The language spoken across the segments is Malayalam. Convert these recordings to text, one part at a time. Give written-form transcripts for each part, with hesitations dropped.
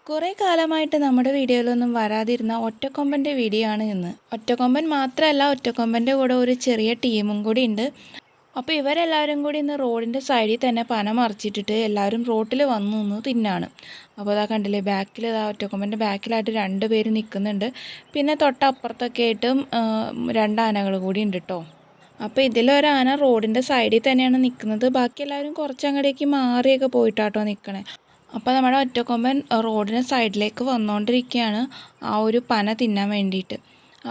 കുറേ കാലമായിട്ട് നമ്മുടെ വീഡിയോയിലൊന്നും വരാതിരുന്ന ഒറ്റക്കൊമ്പൻ്റെ വീഡിയോ ആണ് ഇന്ന്. ഒറ്റക്കൊമ്പൻ മാത്രമല്ല, ഒറ്റക്കൊമ്പൻ്റെ കൂടെ ഒരു ചെറിയ ടീമും കൂടി ഉണ്ട്. അപ്പോൾ ഇവരെല്ലാവരും കൂടി ഇന്ന് റോഡിൻ്റെ സൈഡിൽ തന്നെ പന മറിച്ചിട്ടിട്ട് എല്ലാവരും റോട്ടിൽ വന്നു നിന്ന് തിന്നാണ്. അപ്പോൾ അതാ കണ്ടില്ലേ, ബാക്കിൽ ഒറ്റക്കൊമ്പൻ്റെ ബാക്കിലായിട്ട് 2 പേര് നിൽക്കുന്നുണ്ട്. പിന്നെ തൊട്ടപ്പുറത്തൊക്കെ ആയിട്ടും 2 ആനകൾ കൂടി ഉണ്ട് കേട്ടോ. അപ്പോൾ ഇതിലൊരാന റോഡിൻ്റെ സൈഡിൽ തന്നെയാണ് നിൽക്കുന്നത്. ബാക്കി എല്ലാവരും കുറച്ചങ്ങടേക്ക് മാറിയൊക്കെ പോയിട്ടാട്ടോ നിൽക്കണേ. അപ്പോൾ നമ്മുടെ ഒറ്റക്കൊമ്പൻ റോഡിന് സൈഡിലേക്ക് വന്നുകൊണ്ടിരിക്കുകയാണ് ആ ഒരു പന തിന്നാൻ വേണ്ടിയിട്ട്.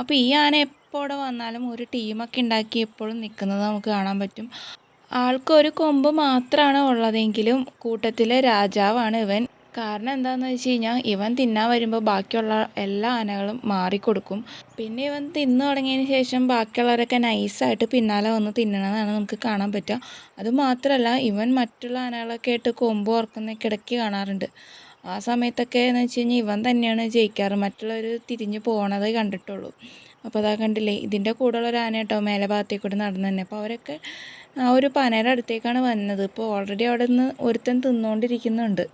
അപ്പോൾ ഈ ആന എപ്പോൾ ഇവിടെ വന്നാലും ഒരു ടീമൊക്കെ ഉണ്ടാക്കി എപ്പോഴും നിൽക്കുന്നത് നമുക്ക് കാണാൻ പറ്റും. ആൾക്കൊരു കൊമ്പ് മാത്രമാണ് ഉള്ളതെങ്കിലും കൂട്ടത്തിലെ രാജാവാണ് ഇവൻ. കാരണം എന്താണെന്ന് വെച്ച് കഴിഞ്ഞാൽ ഇവൻ തിന്നാൻ വരുമ്പോൾ ബാക്കിയുള്ള എല്ലാ ആനകളും മാറിക്കൊടുക്കും. പിന്നെ ഇവൻ തിന്നു തുടങ്ങിയതിന് ശേഷം ബാക്കിയുള്ളവരൊക്കെ നൈസായിട്ട് പിന്നാലെ വന്ന് തിന്നണമെന്നാണ് നമുക്ക് കാണാൻ പറ്റുക. അതുമാത്രമല്ല, ഇവൻ മറ്റുള്ള ആനകളൊക്കെ ആയിട്ട് കൊമ്പ് ഓർക്കുന്നൊക്കെ ഇടയ്ക്ക് കാണാറുണ്ട്. ആ സമയത്തൊക്കെ എന്ന് വെച്ച് കഴിഞ്ഞാൽ ഇവൻ തന്നെയാണ് ജയിക്കാറ്. മറ്റുള്ളവർ തിരിഞ്ഞ് പോകണത് കണ്ടിട്ടുള്ളൂ. അപ്പോൾ അതാ കണ്ടില്ലേ, ഇതിൻ്റെ കൂടെയുള്ള ഒരു ആന കേട്ടോ മേലെ ഭാഗത്തേക്ക് കൂടി നടന്നു തന്നെ. അപ്പോൾ അവരൊക്കെ ആ ഒരു പനയുടെ അടുത്തേക്കാണ് വന്നത്. ഇപ്പോൾ ഓൾറെഡി അവിടെ നിന്ന് ഒരുത്തൻ തിന്നുകൊണ്ടിരിക്കുന്നുണ്ട്.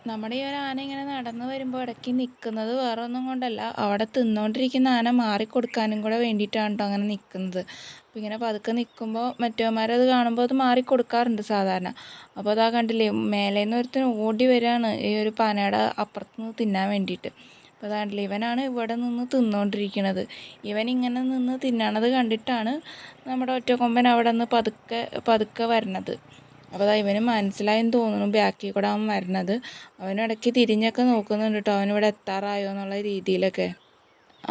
നമ്മുടെ ഈ ഒരു ആന ഇങ്ങനെ നടന്നു വരുമ്പോൾ ഇടയ്ക്ക് നിൽക്കുന്നത് വേറെ ഒന്നും കൊണ്ടല്ല, അവിടെ തിന്നുകൊണ്ടിരിക്കുന്ന ആന മാറിക്കൊടുക്കാനും കൂടെ വേണ്ടിയിട്ടാണ് കേട്ടോ അങ്ങനെ നിൽക്കുന്നത്. അപ്പോൾ ഇങ്ങനെ പതുക്കെ നിൽക്കുമ്പോൾ മറ്റവന്മാരത് കാണുമ്പോൾ അത് മാറിക്കൊടുക്കാറുണ്ട് സാധാരണ. അപ്പോൾ അതാ കണ്ടില്ലേ, മേലേന്ന് ഒരുത്തൻ ഓടി വരികയാണ് ഈ ഒരു പനയുടെ അപ്പുറത്ത് നിന്ന് തിന്നാൻ വേണ്ടിയിട്ട്. അപ്പോൾ അതാണ്ടില്ലേ, ഇവനാണ് ഇവിടെ നിന്ന് തിന്നുകൊണ്ടിരിക്കുന്നത്. ഇവനിങ്ങനെ നിന്ന് തിന്നണത് കണ്ടിട്ടാണ് നമ്മുടെ ഒറ്റക്കൊമ്പൻ അവിടെ നിന്ന് പതുക്കെ പതുക്കെ വരണത്. അപ്പോൾ അതാ ഇവന് മനസ്സിലായെന്ന് തോന്നുന്നു ബാക്കിൽ കൂടെ അവൻ വരണത്. അവനിടയ്ക്ക് തിരിഞ്ഞൊക്കെ നോക്കുന്നുണ്ട് കേട്ടോ, അവനിവിടെ എത്താറായോ എന്നുള്ള രീതിയിലൊക്കെ.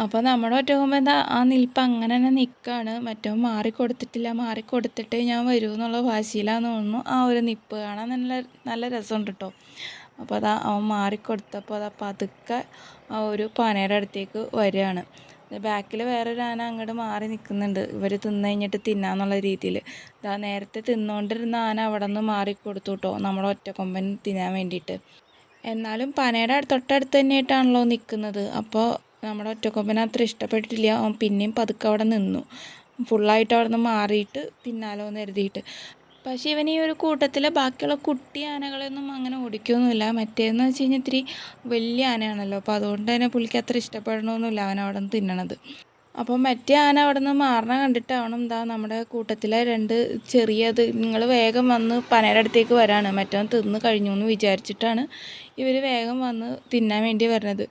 അപ്പോൾ നമ്മുടെ ഒറ്റക്കൊമ്പൻ എന്താ ആ നിൽപ്പ് അങ്ങനെ തന്നെ നിൽക്കുകയാണ്. മറ്റവൻ മാറിക്കൊടുത്തിട്ടില്ല, മാറിക്കൊടുത്തിട്ടേ ഞാൻ വരൂ എന്നുള്ള വാശിയിലാന്ന് തോന്നുന്നു. ആ ഒരു നിൽപ്പ് കാണാൻ നല്ല നല്ല രസമുണ്ട് കേട്ടോ. അപ്പോൾ അതാ അവൻ മാറിക്കൊടുത്തപ്പോൾ അതാ പതുക്കെ ആ ഒരു പനയുടെ അടുത്തേക്ക് വരികയാണ്. ബാക്കിൽ വേറൊരു ആന അങ്ങോട്ട് മാറി നിൽക്കുന്നുണ്ട്, ഇവർ തിന്നു കഴിഞ്ഞിട്ട് തിന്നാന്നുള്ള രീതിയിൽ. ഇതാ നേരത്തെ തിന്നുകൊണ്ടിരുന്ന ആന അവിടെ നിന്ന് മാറിക്കൊടുത്തു കേട്ടോ നമ്മുടെ ഒറ്റക്കൊമ്പൻ തിന്നാൻ വേണ്ടിയിട്ട്. എന്നാലും പനയുടെ തൊട്ടടുത്ത് തന്നെയായിട്ടാണല്ലോ നിൽക്കുന്നത്. അപ്പോൾ നമ്മുടെ ഒറ്റക്കൊമ്പന് അത്ര ഇഷ്ടപ്പെട്ടിട്ടില്ല. അവൻ പിന്നെയും പതുക്കെ അവിടെ നിന്നു, ഫുള്ളായിട്ട് അവിടെ നിന്ന് മാറിയിട്ട് തിന്നാലോ എന്ന് കരുതിയിട്ട്. പക്ഷേ ഇവൻ ഈ ഒരു കൂട്ടത്തിൽ ബാക്കിയുള്ള കുട്ടി ആനകളെയൊന്നും അങ്ങനെ ഓടിക്കുകയൊന്നുമില്ല. മറ്റേതെന്ന് വെച്ച് കഴിഞ്ഞാൽ ഇത്തിരി വലിയ ആനയാണല്ലോ, അപ്പോൾ അതുകൊണ്ട് തന്നെ പുള്ളിക്ക് അത്ര ഇഷ്ടപ്പെടണമെന്നില്ല അവൻ അവിടെ നിന്ന് തിന്നണത്. അപ്പോൾ മറ്റേ ആന അവിടെ നിന്ന് മാറണ കണ്ടിട്ടാവണം എന്താ നമ്മുടെ കൂട്ടത്തിലെ 2 ചെറിയത് നിങ്ങൾ വേഗം വന്ന് പനയുടെ അടുത്തേക്ക് വരാണ്, മറ്റവൻ തിന്ന് കഴിഞ്ഞു എന്ന് വിചാരിച്ചിട്ടാണ് ഇവർ വേഗം വന്ന് തിന്നാൻ വേണ്ടി വരുന്നത്.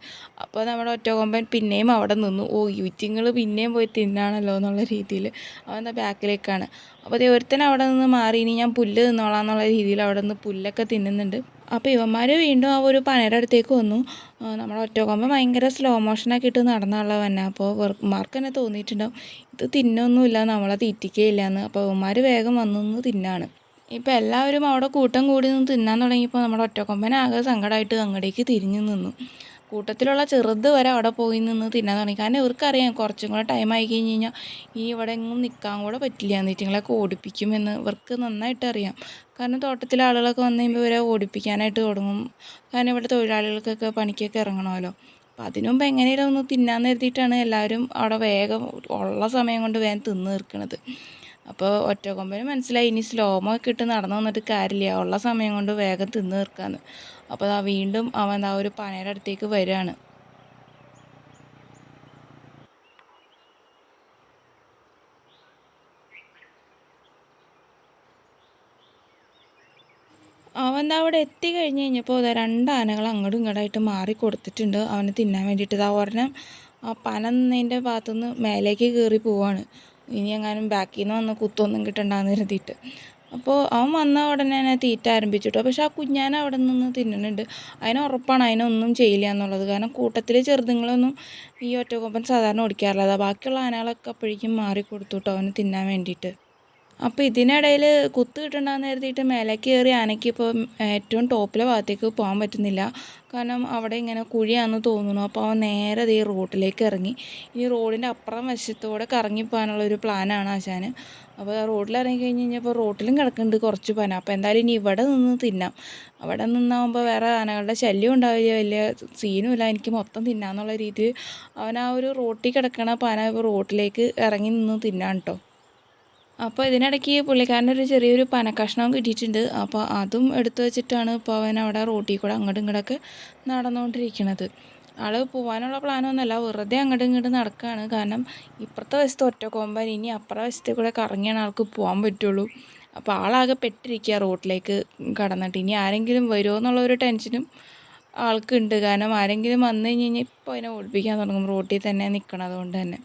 അപ്പോൾ നമ്മുടെ ഒറ്റക്കൊമ്പൻ പിന്നെയും അവിടെ നിന്നു. ഓ, യുറ്റിങ്ങൾ പിന്നെയും പോയി തിന്നാണല്ലോ എന്നുള്ള രീതിയിൽ അവൻ എന്താ ബാക്കിലേക്കാണ്. അപ്പോൾ ഒരുത്തൻ അവിടെ നിന്ന് മാറി, ഇനി ഞാൻ പുല്ല് തിന്നോളാം എന്നുള്ള രീതിയിൽ അവിടെ നിന്ന് പുല്ലൊക്കെ തിന്നുന്നുണ്ട്. അപ്പോൾ ഇവന്മാർ വീണ്ടും ആ ഒരു പനയുടെ അടുത്തേക്ക് വന്നു. നമ്മുടെ ഒറ്റക്കൊമ്പൻ ഭയങ്കര സ്ലോ മോഷനൊക്കെ ഇട്ട് നടന്നുള്ളത് തന്നെ. അപ്പോൾ ഇവന്മാർക്ക് തന്നെ തോന്നിയിട്ടുണ്ടാവും ഇത് തിന്നൊന്നുമില്ല, നമ്മളെ തീറ്റിക്കുകയില്ല എന്ന്. അപ്പോൾ ഇവന്മാർ വേഗം വന്നു തിന്നാണ്. ഇപ്പോൾ എല്ലാവരും അവിടെ കൂട്ടം കൂടി നിന്ന് തിന്നാൻ തുടങ്ങിയപ്പോൾ നമ്മുടെ ഒറ്റക്കൊമ്പൻ ആകെ സങ്കടമായിട്ട് അങ്ങടേക്ക് തിരിഞ്ഞു നിന്നു. കൂട്ടത്തിലുള്ള ചെറുത് വരെ അവിടെ പോയി നിന്ന് തിന്നാൻ തുടങ്ങി. കാരണം ഇവർക്കറിയാം കുറച്ചും കൂടെ ടൈം ആയി കഴിഞ്ഞ് കഴിഞ്ഞാൽ ഈ ഇവിടെ എങ്ങും നിൽക്കാൻ കൂടെ പറ്റില്ല, എന്നിട്ടുങ്ങളൊക്കെ ഓടിപ്പിക്കുമെന്ന് ഇവർക്ക് നന്നായിട്ട് അറിയാം. കാരണം തോട്ടത്തിലെ ആളുകളൊക്കെ വന്നു കഴിയുമ്പോൾ ഇവരെ ഓടിപ്പിക്കാനായിട്ട് തുടങ്ങും. കാരണം ഇവിടെ തൊഴിലാളികൾക്കൊക്കെ പണിക്കൊക്കെ ഇറങ്ങണമല്ലോ. അപ്പം അതിനു മുമ്പ് എങ്ങനെയും ഒന്ന് തിന്നാന്ന് കരുതിയിട്ടാണ് എല്ലാവരും അവിടെ വേഗം ഉള്ള സമയം കൊണ്ട് വേഗം തിന്ന് തീർക്കണത്. അപ്പോൾ ഒറ്റക്കൊമ്പന് മനസ്സിലായി ഇനി സ്ലോമോ ഒക്കെ ഇട്ട് നടന്നു വന്നിട്ട് കാര്യമില്ല, ഉള്ള സമയം കൊണ്ട് വേഗം തിന്ന് തീർക്കാമെന്ന്. അപ്പോൾ വീണ്ടും അവൻ ആ ഒരു പനയുടെ അടുത്തേക്ക് വരികയാണ്. അവൻ അവിടെ എത്തിക്കഴിഞ്ഞ് കഴിഞ്ഞപ്പോൾ 2 ആനകൾ അങ്ങോട്ടും ഇങ്ങോട്ടായിട്ട് മാറി കൊടുത്തിട്ടുണ്ട് അവന് തിന്നാൻ വേണ്ടിയിട്ട്. ഒരെണ്ണം ആ പന നിന്നതിൻ്റെ ഭാഗത്തുനിന്ന് മേലേക്ക് കയറി പോവാണ്, ഇനി എങ്ങാനും ബാക്കിൽ നിന്ന് വന്ന് കുത്തൊന്നും കിട്ടണ്ടെന്ന് കരുതിയിട്ട്. അപ്പോൾ അവൻ വന്ന ഉടനെ തന്നെ തീറ്റ ആരംഭിച്ചിട്ടു. പക്ഷെ ആ കുഞ്ഞാന അവിടെ നിന്ന് തിന്നുന്നുണ്ട്. അതിന് ഉറപ്പാണ് അതിനൊന്നും ചെയ്യില്ല എന്നുള്ളത്. കാരണം കൂട്ടത്തിൽ ചെറുതുങ്ങളൊന്നും ഈ ഒറ്റക്കൊമ്പൻ സാധാരണ ഓടിക്കാറില്ല. ബാക്കിയുള്ള ആനകളൊക്കെ അപ്പോഴേക്കും മാറി കൊടുത്തു കേട്ടോ അവന് തിന്നാൻ വേണ്ടിയിട്ട്. അപ്പോൾ ഇതിനിടയിൽ കുത്ത് കിട്ടണ്ടെന്ന് കരുതിയിട്ട് മേലേക്ക് കയറി ആനയ്ക്ക് ഇപ്പോൾ ഏറ്റവും ടോപ്പിലെ ഭാഗത്തേക്ക് പോകാൻ പറ്റുന്നില്ല. കാരണം അവിടെ ഇങ്ങനെ കുഴിയാണെന്ന് തോന്നുന്നു. അപ്പോൾ അവൻ നേരെ ഈ റോഡിലേക്ക് ഇറങ്ങി. ഇനി റോഡിൻ്റെ അപ്പുറം വശത്തൂടെ കറങ്ങി പോകാനുള്ളൊരു പ്ലാനാണ് ആശാന്. അപ്പോൾ റോഡിൽ ഇറങ്ങി കഴിഞ്ഞ് കഴിഞ്ഞപ്പോൾ റോട്ടിലും കിടക്കുന്നുണ്ട് കുറച്ച് പന. അപ്പോൾ എന്തായാലും ഇനി ഇവിടെ നിന്ന് തിന്നാം, അവിടെ നിന്നാകുമ്പോൾ വേറെ ആനകളുടെ ശല്യം ഉണ്ടാവില്ല, വലിയ സീനുമില്ല, എനിക്ക് മൊത്തം തിന്നാന്നുള്ള രീതിയിൽ അവൻ ആ ഒരു റോട്ടിൽ കിടക്കണ പന ഇപ്പോൾ റോട്ടിലേക്ക് ഇറങ്ങി നിന്ന് തിന്നാൻ കേട്ടോ. അപ്പോൾ ഇതിനിടയ്ക്ക് പുള്ളിക്കാരനൊരു ചെറിയൊരു പനക്കഷ്ണവും കിട്ടിയിട്ടുണ്ട്. അപ്പോൾ അതും എടുത്തു വെച്ചിട്ടാണ് ഇപ്പോൾ അവൻ അവിടെ റോട്ടിൽ കൂടെ അങ്ങോട്ടും ഇങ്ങോട്ടൊക്കെ നടന്നുകൊണ്ടിരിക്കുന്നത്. ആൾ പോകാനുള്ള പ്ലാനൊന്നുമല്ല, വെറുതെ അങ്ങോട്ടും ഇങ്ങോട്ടും നടക്കുകയാണ്. കാരണം ഇപ്പുറത്തെ വശത്ത് ഒറ്റക്കൊമ്പൻ, ഇനി അപ്പുറത്തെ വശത്തെ കൂടെ കറങ്ങിയാണ് ആൾക്ക് പോകാൻ പറ്റുള്ളൂ. അപ്പോൾ ആളാകെ പെട്ടിരിക്കുക റോട്ടിലേക്ക് കടന്നിട്ട്. ഇനി ആരെങ്കിലും വരുമോ എന്നുള്ളൊരു ടെൻഷനും ആൾക്കുണ്ട്. കാരണം ആരെങ്കിലും വന്നു കഴിഞ്ഞ് കഴിഞ്ഞാൽ ഇപ്പോൾ അതിനെ ഓടിപ്പിക്കാൻ തുടങ്ങും, റോട്ടിൽ തന്നെ നിൽക്കണത് കൊണ്ട് തന്നെ.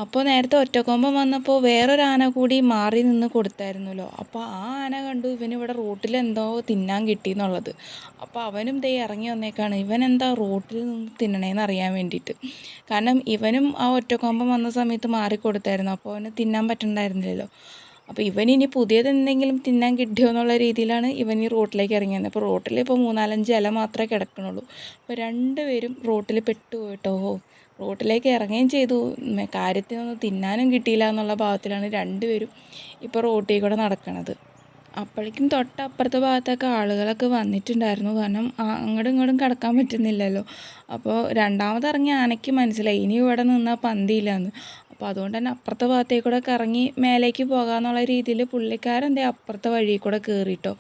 അപ്പോൾ നേരത്തെ ഒറ്റക്കൊമ്പൻ വന്നപ്പോൾ വേറൊരു ആന കൂടി മാറി നിന്ന് കൊടുത്തായിരുന്നല്ലോ. അപ്പോൾ ആ ആന കണ്ടു ഇവനിവിടെ റോട്ടിൽ എന്തോ തിന്നാൻ കിട്ടിയെന്നുള്ളത്. അപ്പോൾ അവനും ദേ ഇറങ്ങി വന്നേക്കാണ്, ഇവൻ എന്താ റോട്ടിൽ നിന്ന് തിന്നണേന്ന് അറിയാൻ വേണ്ടിയിട്ട്. കാരണം ഇവനും ആ ഒറ്റക്കൊമ്പൻ വന്ന സമയത്ത് മാറിക്കൊടുത്തായിരുന്നു, അപ്പോൾ അവന് തിന്നാൻ പറ്റണ്ടായിരുന്നില്ലല്ലോ. അപ്പോൾ ഇവനിനി പുതിയത് എന്തെങ്കിലും തിന്നാൻ കിട്ടിയോ എന്നുള്ള രീതിയിലാണ് ഇവൻ ഈ റോട്ടിലേക്ക് ഇറങ്ങി വന്നത്. അപ്പോൾ റോട്ടിൽ ഇപ്പോൾ 3-4 ഇല മാത്രമേ കിടക്കണുള്ളൂ. അപ്പോൾ രണ്ടുപേരും റോട്ടിൽ പെട്ടുപോയിട്ടോ. റോട്ടിലേക്ക് ഇറങ്ങുകയും ചെയ്തു, കാര്യത്തിനൊന്നും തിന്നാനും കിട്ടിയില്ല എന്നുള്ള ഭാവത്തിലാണ് രണ്ടുപേരും ഇപ്പോൾ റോട്ടിൽ കൂടെ നടക്കണത്. അപ്പോഴേക്കും തൊട്ടപ്പുറത്തെ ഭാഗത്തൊക്കെ ആളുകളൊക്കെ വന്നിട്ടുണ്ടായിരുന്നു. കാരണം അങ്ങോട്ടും ഇങ്ങോട്ടും കിടക്കാൻ പറ്റുന്നില്ലല്ലോ. അപ്പോൾ രണ്ടാമത് ഇറങ്ങിയ ആനയ്ക്ക് മനസ്സിലായി ഇനി ഇവിടെ നിന്നാൽ പന്തിയില്ലാന്ന്. അപ്പോൾ അതുകൊണ്ട് തന്നെ അപ്പുറത്തെ ഭാഗത്തേക്കൂടെ ഇറങ്ങി മേലേക്ക് പോകാമെന്നുള്ള രീതിയിൽ പുള്ളിക്കാരൻ എന്തേ അപ്പുറത്തെ വഴി കൂടെ കയറിയിട്ടോ.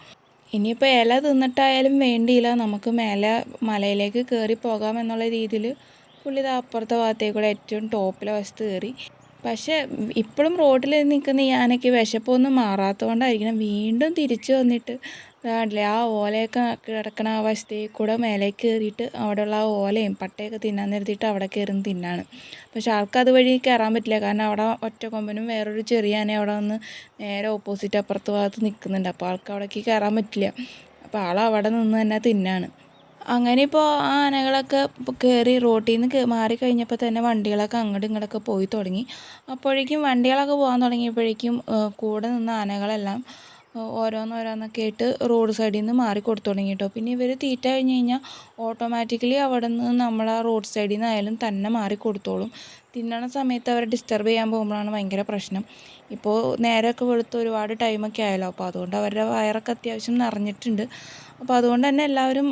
ഇനിയിപ്പോൾ ഇല തിന്നിട്ടായാലും വേണ്ടിയില്ല, നമുക്ക് മേലെ മലയിലേക്ക് കയറി പോകാം എന്നുള്ള രീതിയിൽ പുള്ളി ഇത് അപ്പുറത്തെ ഭാഗത്തേക്കൂടെ ഏറ്റവും ടോപ്പിലെ വശത്ത് കയറി. പക്ഷേ ഇപ്പോഴും റോഡിൽ നിൽക്കുന്ന ഈ ആനയ്ക്ക് വിശപ്പൊന്നും മാറാത്തതുകൊണ്ടായിരിക്കണം വീണ്ടും തിരിച്ചു വന്നിട്ട് കാണില്ലേ ആ ഓലയൊക്കെ കിടക്കണ ആ വശത്തേക്ക് കൂടെ മേലേക്ക് കയറിയിട്ട് അവിടെയുള്ള ആ ഓലയും പട്ടയൊക്കെ തിന്നാൻ നിർത്തിയിട്ട് അവിടെ കയറി തിന്നാണ്. പക്ഷെ ആൾക്ക് അതുവഴി കയറാൻ പറ്റില്ല, കാരണം അവിടെ ഒറ്റക്കൊമ്പനും വേറൊരു ചെറിയ ആന അവിടെ വന്ന് നേരെ ഓപ്പോസിറ്റ് അപ്പുറത്ത് ഭാഗത്ത് നിൽക്കുന്നുണ്ട്. അപ്പോൾ ആൾക്ക് അവിടേക്ക് കയറാൻ പറ്റില്ല. അപ്പോൾ ആൾ അവിടെ നിന്ന് തന്നെ തിന്നാണ്. അങ്ങനെ ഇപ്പോൾ ആ ആനകളൊക്കെ കയറി റോട്ടിൽ നിന്ന് മാറിക്കഴിഞ്ഞപ്പോൾ തന്നെ വണ്ടികളൊക്കെ അങ്ങോട്ടും ഇങ്ങോട്ടൊക്കെ പോയി തുടങ്ങി. അപ്പോഴേക്കും വണ്ടികളൊക്കെ പോകാൻ തുടങ്ങിയപ്പോഴേക്കും കൂടെ നിന്ന ആനകളെല്ലാം ഓരോന്നോരോന്നൊക്കെ ആയിട്ട് റോഡ് സൈഡിൽ നിന്ന് മാറി കൊടുത്തു തുടങ്ങി കേട്ടോ. പിന്നെ ഇവർ തീറ്റ കഴിഞ്ഞ് കഴിഞ്ഞാൽ ഓട്ടോമാറ്റിക്കലി അവിടെ നിന്ന് നമ്മൾ ആ റോഡ് സൈഡിൽ നിന്നായാലും തന്നെ മാറി കൊടുത്തോളും. തിന്നണ സമയത്ത് അവരെ ഡിസ്റ്റർബ് ചെയ്യാൻ പോകുമ്പോഴാണ് ഭയങ്കര പ്രശ്നം. ഇപ്പോൾ നേരമൊക്കെ വെളുത്ത് ഒരുപാട് ടൈമൊക്കെ ആയല്ലോ, അപ്പോൾ അതുകൊണ്ട് അവരുടെ വയറൊക്കെ അത്യാവശ്യം നിറഞ്ഞിട്ടുണ്ട്. അപ്പോൾ അതുകൊണ്ട് തന്നെ എല്ലാവരും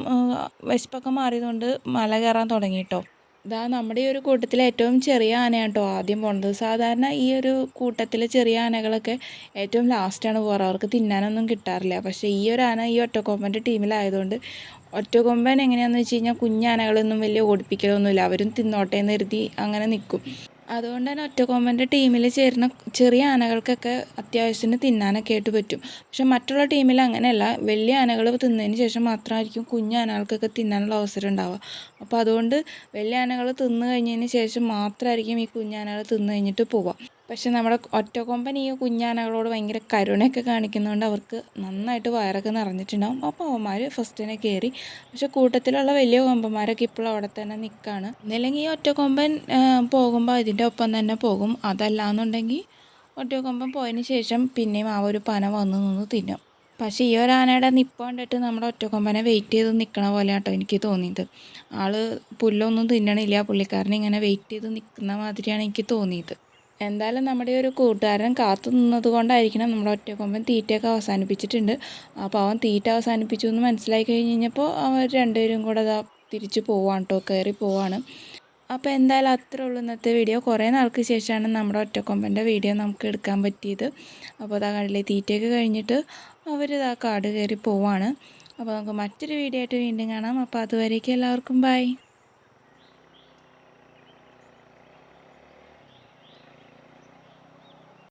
വിശപ്പൊക്കെ മാറിയതുകൊണ്ട് മല കയറാൻ തുടങ്ങി കേട്ടോ. ഇതാ നമ്മുടെ ഈ ഒരു കൂട്ടത്തിലെ ഏറ്റവും ചെറിയ ആനയാണ് കേട്ടോ ആദ്യം പോണത്. സാധാരണ ഈ ഒരു കൂട്ടത്തിൽ ചെറിയ ആനകളൊക്കെ ഏറ്റവും ലാസ്റ്റാണ് പോകാറ്, അവർക്ക് തിന്നാനൊന്നും കിട്ടാറില്ല. പക്ഷേ ഈ ഒരു ആന ഈ ഒറ്റക്കൊമ്പൻ്റെ ടീമിലായതുകൊണ്ട് ഒറ്റക്കൊമ്പൻ എങ്ങനെയാണെന്ന് വെച്ച് കഴിഞ്ഞാൽ കുഞ്ഞാനകളൊന്നും വലിയ ഓടിപ്പിക്കലൊന്നുമില്ല, അവരും തിന്നോട്ടെ എന്ന് കരുതി അങ്ങനെ നിൽക്കും. അതുകൊണ്ട് തന്നെ ഒറ്റക്കൊമ്പൻ്റെ ടീമിൽ ചേരുന്ന ചെറിയ ആനകൾക്കൊക്കെ അത്യാവശ്യത്തിന് തിന്നാനൊക്കെ ആയിട്ട് പറ്റും. പക്ഷെ മറ്റുള്ള ടീമിൽ അങ്ങനെയല്ല, വലിയ ആനകൾ തിന്നതിന് ശേഷം മാത്രമായിരിക്കും കുഞ്ഞു ആനകൾക്കൊക്കെ തിന്നാനുള്ള അവസരം ഉണ്ടാവുക. അപ്പോൾ അതുകൊണ്ട് വലിയ ആനകൾ തിന്നു കഴിഞ്ഞതിന് ശേഷം മാത്രമായിരിക്കും ഈ കുഞ്ഞാനകൾ തിന്നു കഴിഞ്ഞിട്ട് പോവുക. പക്ഷെ നമ്മുടെ ഒറ്റക്കൊമ്പൻ ഈ കുഞ്ഞാനകളോട് ഭയങ്കര കരുണയൊക്കെ കാണിക്കുന്നതുകൊണ്ട് അവർക്ക് നന്നായിട്ട് വയറൊക്കെ നിറഞ്ഞിട്ടുണ്ടാകും. അപ്പോൾ അവന്മാർ ഫസ്റ്റ് തന്നെ കയറി. പക്ഷെ കൂട്ടത്തിലുള്ള വലിയ കൊമ്പന്മാരൊക്കെ ഇപ്പോൾ അവിടെ തന്നെ നിൽക്കുകയാണ്. ഒന്നില്ലെങ്കിൽ ഈ ഒറ്റക്കൊമ്പൻ പോകുമ്പോൾ ഇതിൻ്റെ ഒപ്പം തന്നെ പോകും, അതല്ലാന്നുണ്ടെങ്കിൽ ഒറ്റക്കൊമ്പൻ പോയതിന് ശേഷം പിന്നെയും ആ ഒരു പന വന്ന് നിന്ന് തിന്നും. പക്ഷേ ഈ ഒരു ആനയുടെ നിപ്പ് കണ്ടിട്ട് നമ്മുടെ ഒറ്റക്കൊമ്പനെ വെയിറ്റ് ചെയ്ത് നിൽക്കണ പോലെ കേട്ടോ എനിക്ക് തോന്നിയത്. ആൾ പുല്ലൊന്നും തിന്നണില്ല, പുള്ളിക്കാരനെ ഇങ്ങനെ വെയിറ്റ് ചെയ്ത് നിൽക്കുന്ന മാതിരിയാണ് എനിക്ക് തോന്നിയത്. എന്തായാലും നമ്മുടെ ഒരു കൂട്ടുകാരൻ കാത്തു നിന്നത് കൊണ്ടായിരിക്കണം നമ്മുടെ ഒറ്റക്കൊമ്പൻ തീറ്റയൊക്കെ അവസാനിപ്പിച്ചിട്ടുണ്ട്. അപ്പോൾ അവൻ തീറ്റ അവസാനിപ്പിച്ചു എന്ന് മനസ്സിലായി കഴിഞ്ഞപ്പോൾ അവർ രണ്ടുപേരും കൂടെ തിരിച്ച് പോവാണ് കേട്ടോ, കയറി പോവാണ്. അപ്പോൾ എന്തായാലും അത്രേ ഉള്ളൂ ഇന്നത്തെ വീഡിയോ. കുറേ നാൾക്ക് ശേഷമാണ് നമ്മുടെ ഒറ്റക്കൊമ്പൻ്റെ വീഡിയോ നമുക്ക് എടുക്കാൻ പറ്റിയത്. അപ്പോൾ അതാ കണ്ടില്ലേ, തീറ്റയൊക്കെ കഴിഞ്ഞിട്ട് അവർ കാട് കയറി പോവാണ്. അപ്പോൾ നമുക്ക് മറ്റൊരു വീഡിയോ ആയിട്ട് വീണ്ടും കാണാം. അപ്പോൾ അതുവരേക്കും എല്ലാവർക്കും ബൈ.